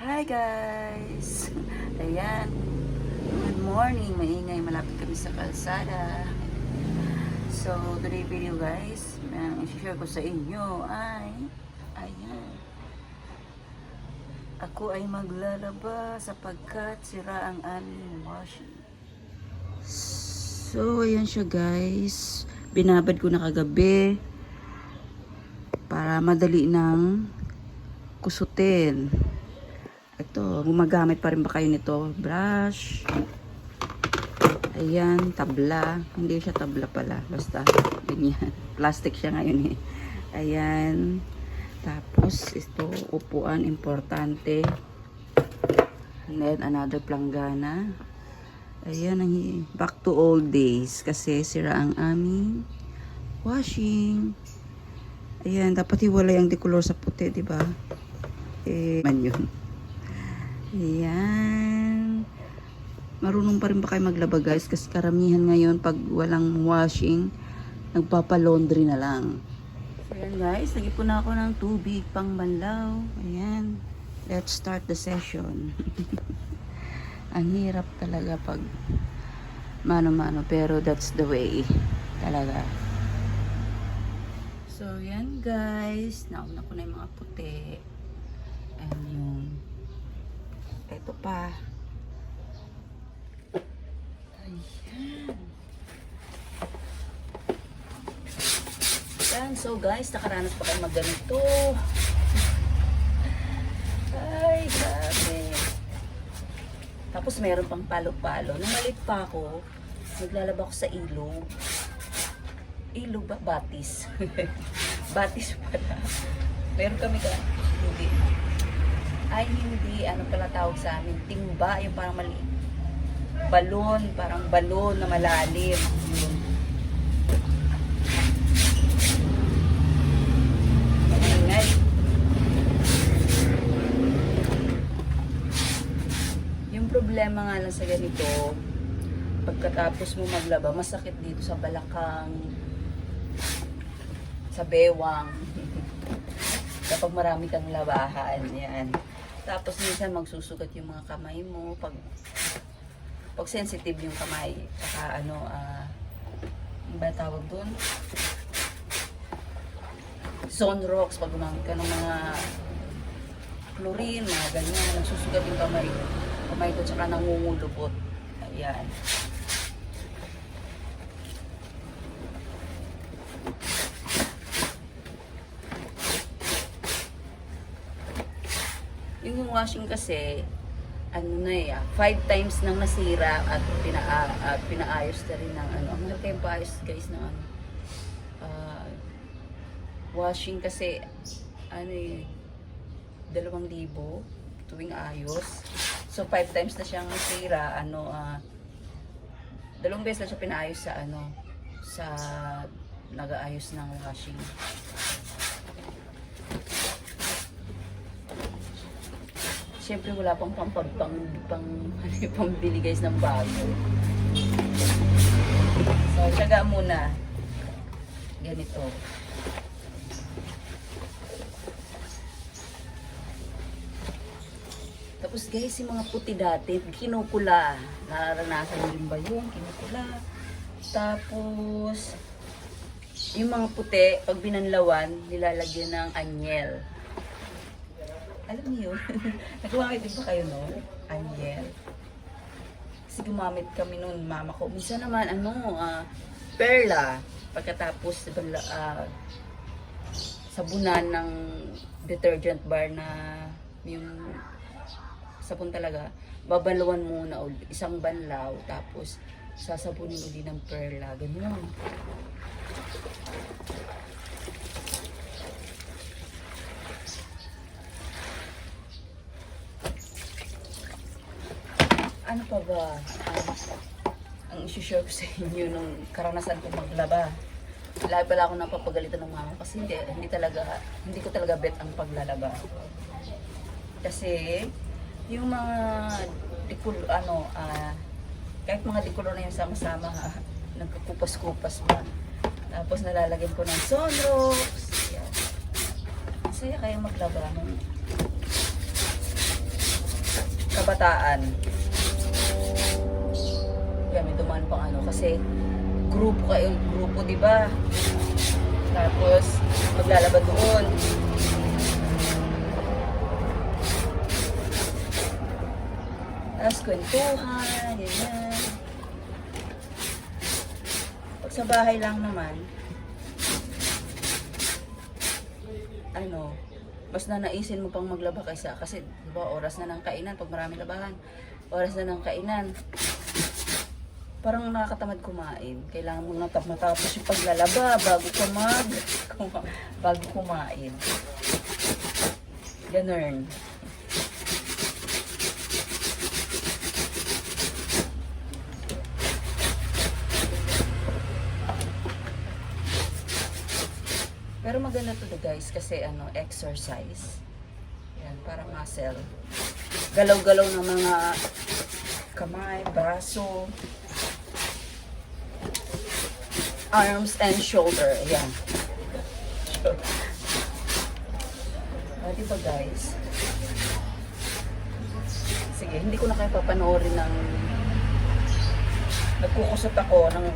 Hi guys! Ayan, good morning, maingay, malapit kami sa kalsada. So, today video guys, ang i-share ko sa inyo ay ayan, ako ay maglalaba sapagkat sira ang aming washing. So, ayan siya guys, binabad ko na kagabi para madali nang kusutin. Ito, gumagamit pa rin ba kayo nito? Brush. Ayan, tabla. Hindi siya tabla pala. Basta, ganyan. Plastic siya ngayon eh. Ayan. Tapos, ito, upuan, importante. And then, another planggana. Ayan, back to old days. Kasi, sira ang aming washing. Ayan, dapat hiwalay ang decolor sa puti, diba? Man yun. Ayan. Marunong pa rin ba kayo maglaba guys? Kasi karamihan ngayon pag walang washing, nagpapa-laundry na lang. So ayan guys, nagipon na ako ng tubig pang banlaw. Ayan. Let's start the session. Ang hirap talaga pag mano-mano, pero that's the way talaga. So yan guys, nauna ko na yung mga puti. And yung ito pa. Ayan. Ayan. So guys, nakaranas pa kayo magganito. Ay, grabe. Tapos meron pang palo-palo. Nung maliit pa ako, naglalaba ko sa ilog. Ilog ba? Batis. Batis pala. Meron kami ka. Hindi. Ay, hindi. Ano pala tawag sa amin? Timba. Yung parang maliit. Balon. Parang balon na malalim. Yun. Ingay. Yung problema nga lang sa ganito, pagkatapos mo maglaba, masakit dito sa balakang, sa bewang. Kapag marami kang labahan, yan. Tapos minsan magsusugat yung mga kamay mo pag sensitive yung kamay. Saka ano, ano ba tawag doon? Sunrocks, pag gumamit ka ng mga chlorine, mga ganyan, nagsusugat yung kamay. Kamay ko, tsaka nangungulupot. Ayan. Yung washing kasi, ano na eh, 5 times nang nasira at pinaayos na rin ng ano. Ang laki yung paayos guys ng ano. Washing kasi, ano eh, 2,000 tuwing ayos. So 5 times na siyang nasira, ano, 2 beses na siya pinaayos sa ano, sa nag-aayos ng washing. Siyempre wala pang pambili guys ng bago. So, tiyaga muna. Ganito. Tapos guys, yung mga puti dati, kinukula. Nararanasan din ba yun? Kinukula. Tapos, yung mga puti, pag binanlawan, nilalagyan ng anyel. Alam niyo, nagumamit din ba kayo no? Anyel. Kasi gumamit kami noon, mama ko. Minsan naman, ano, perla. Pagkatapos, sabunan ng detergent bar na yung sabon talaga. Babalawan muna isang banlaw. Tapos, sasabunin uli ng perla. Ganyan. Ano pa ba ang isi-share ko sa inyo nung karanasan ko maglaba? Lagi pala ako napapagalitan ng mama kasi hindi ko talaga bet ang paglalaba. Kasi yung mga kahit mga decolor na yung sama-sama nagkukupas-kupas pa. Tapos nalalagyan ko ng sunrocks. Yan. Masaya kaya maglaba nung kabataan. Kaya may dumaan pang ano kasi grupo, di ba? Tapos maglalaba doon. Tapos kwentuhan, ganyan. Pag sa bahay lang naman, ano, mas nanaisin mo pang maglaba kaysa, kasi diba, oras na ng kainan, pag marami labahan, oras na ng kainan, parang nakakatamad kumain. Kailangan mo na matapos yung paglalaba bago kumain. Ganun. Pero maganda to guys kasi ano, exercise. Yan, para muscle. Galaw-galaw ng mga kamay, braso, arms and shoulder. Ayan. Diba guys? Sige, hindi ko na kayo papanoorin ng nagkukusot ako ng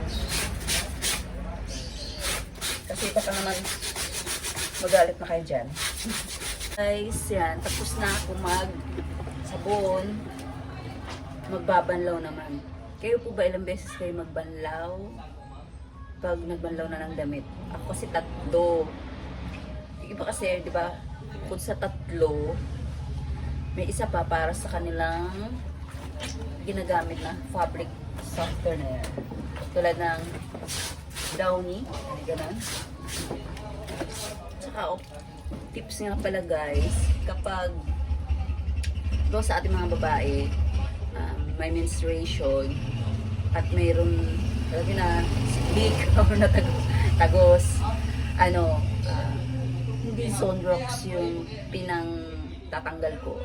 kasi baka naman magalit na kayo dyan. Guys, yan. Tapos na ako mag-sabon. Magbabanlaw naman. Kayo po ba ilang beses kayo magbanlaw? Pag nagbanlaw na ng damit. Ako kasi 3. Yung iba kasi, di ba, kung sa 3, may isa pa para sa kanilang ginagamit na fabric softener. Tulad ng Downy. Ganun. Tsaka, tips nga pala guys, kapag do sa ating mga babae, may menstruation at mayroon talaga na big or na tagos, ano, hindi Sonrox yung pinang tatanggal ko.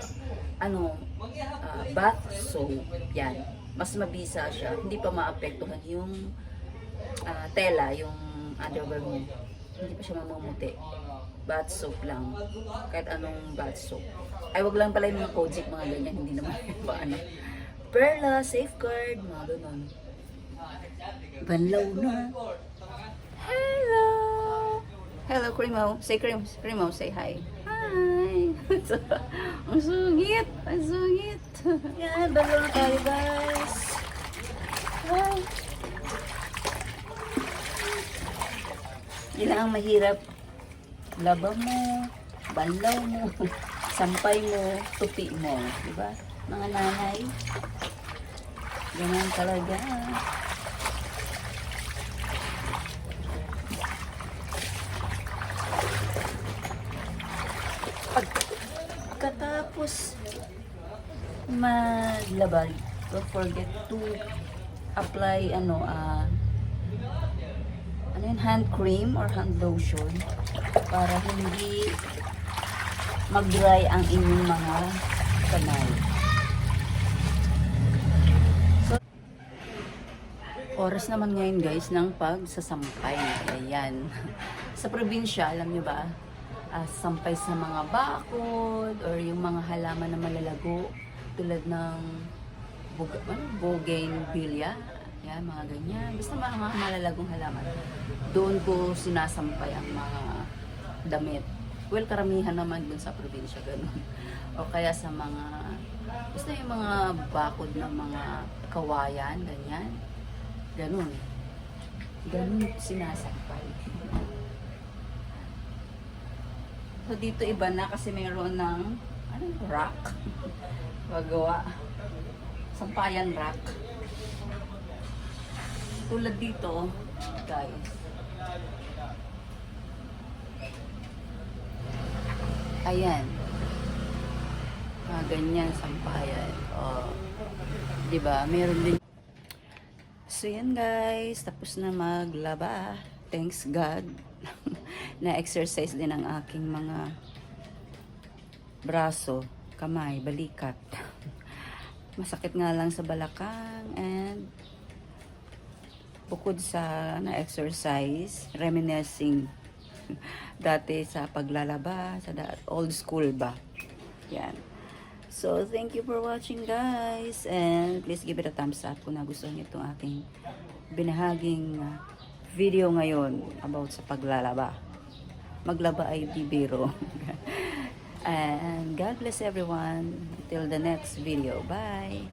Ano, bath soap, yan. Mas mabisa siya, hindi pa maapektuhan yung tela, yung underwear mo. Hindi pa siya mamumuti. Bath soap lang. Kahit anong bath soap. Ay, wag lang pala yung mga Kojic, mga ganyan. Hindi naman pa ano. Perla, Safeguard, mga ganun. Banlaw na. Hello! Hello, Cremo. Say Cremo, say hi. Hi! Ang sugit! Ang sugit! Yan, banlaw na tayo, guys. Hi! Yun ang mahirap. Laba mo, banlaw mo, sampay mo, tupi mo. Diba? Mga nanay. Ganyan talaga. Pagkatapos maglaba, don't forget to apply hand cream or hand lotion para hindi mag-dry ang inyong mga kamay. So, oras naman ngayon guys ng pagsasampay. Ayan. Sa probinsya, alam nyo ba, sampay sa mga bakod or yung mga halaman na malalago tulad ng bougainvillea. Yan, mga ganyan. Basta mga malalagong halaman. Doon ko sinasampay ang mga damit. Well, karamihan naman doon sa probinsya, ganun. O kaya sa mga, basta yung mga bakod ng mga kawayan, ganyan. Ganun. Ganun sinasampay. So, dito iba na kasi mayroon ng, rack. Magawa. Sampayan rack. Tulad dito, guys. Ayan. Ganyan, sampayan. O, diba? Meron din. So, yan guys. Tapos na maglaba. Thanks God. Na-exercise din ang aking mga braso, kamay, balikat. Masakit nga lang sa balakang and bukod sa na-exercise, reminiscing dati sa paglalaba, sa old school ba. Yan. So, thank you for watching guys. And please give it a thumbs up kung nagustuhan niyo itong aking binahaging video ngayon about sa paglalaba. Maglaba ay di biro. And God bless everyone. Till the next video. Bye!